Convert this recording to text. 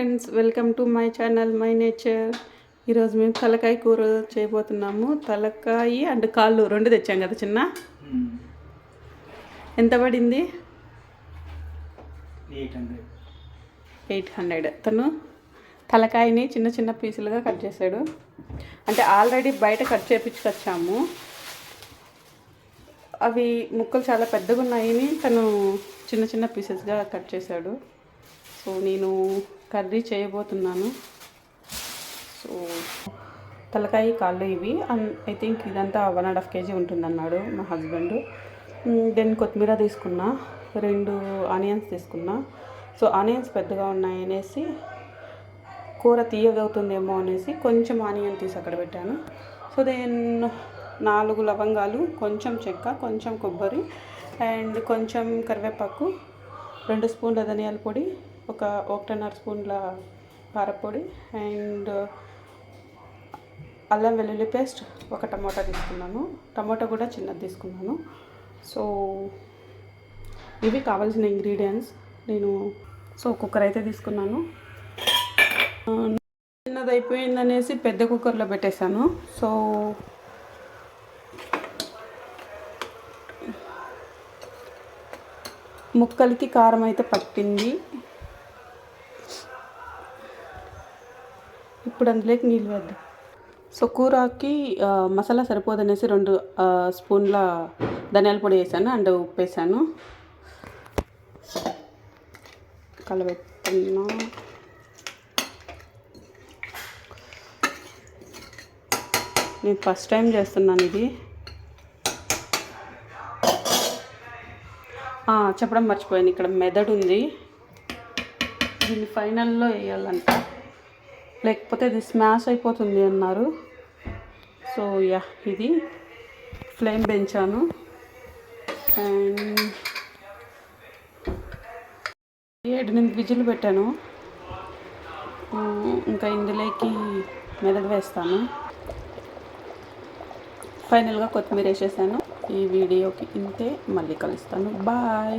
Friends, welcome to my channel my nature. ఈరోజు మేము తలకాయ కూర చేయబోతున్నాము. తలకాయ అండ్ కాళ్ళు రెండు తెచ్చాం కదా చిన్న. ఎంత పడింది? 800. తను తలకాయని చిన్న చిన్న పీసులుగా కట్ చేశాడు. అంటే ఆల్రెడీ బయట కట్ చేయించుకొచ్చాము. అవి ముక్కలు చాలా పెద్దగా ఉన్నాయని తను చిన్న చిన్న పీసెస్గా కట్ చేశాడు. సో నేను కర్రీ చేయబోతున్నాను. సో తలకాయ కాళ్ళు ఇవి ఐ థింక్ ఇదంతా 1.5 kg ఉంటుందన్నాడు మా హస్బెండ్. దెన్ కొత్తిమీర తీసుకున్నా, 2 ఆనియన్స్ తీసుకున్నా. సో ఆనియన్స్ పెద్దగా ఉన్నాయనేసి కూర తీయగా అవుతుందేమో అనేసి కొంచెం ఆనియన్ తీసి అక్కడ పెట్టాను. సో దెన్ 4 లవంగాలు, కొంచెం చెక్క, కొంచెం కొబ్బరి అండ్ కొంచెం కరివేపాకు, 2 స్పూన్ల ధనియాల పొడి, 1.5 స్పూన్ల కారపొడి అండ్ అల్లం వెల్లుల్లి పేస్ట్, 1 టమాటా తీసుకున్నాను. టమాటా కూడా చిన్నది తీసుకున్నాను. సో ఇవి కావాల్సిన ఇంగ్రీడియంట్స్. నేను కుక్కర్ అయితే తీసుకున్నాను. చిన్నది అయిపోయిందనేసి పెద్ద కుక్కర్లో పెట్టేశాను. సో ముక్కలకి కారం అయితే పట్టింది. ఇప్పుడు అందులోకి నీళ్ళు వేద్దాం. సో కూరకి మసాలా సరిపోదనేసి 2 స్పూన్ల ధనియాల పొడి వేసాను అండ్ ఉప్పు వేసాను. కలబెట్టుకున్నా. నేను ఫస్ట్ టైం చేస్తున్నాను ఇది. చెప్పడం మర్చిపోయాను, ఇక్కడ మెదడు ఉంది. దీన్ని ఫైనల్లో వేయాలంట, లేకపోతే ఇది స్మాష్ అయిపోతుంది అన్నారు. సో ఇది ఫ్లేమ్ పెంచాను అండ్ 7-8 విజిల్ పెట్టాను. ఇంకా ఇందులోకి మెదడు వేస్తాను. ఫైనల్గా కొత్తిమీర వేసేసాను. ఈ వీడియోకి ఇంతే, మళ్ళీ కలుస్తాను. బాయ్.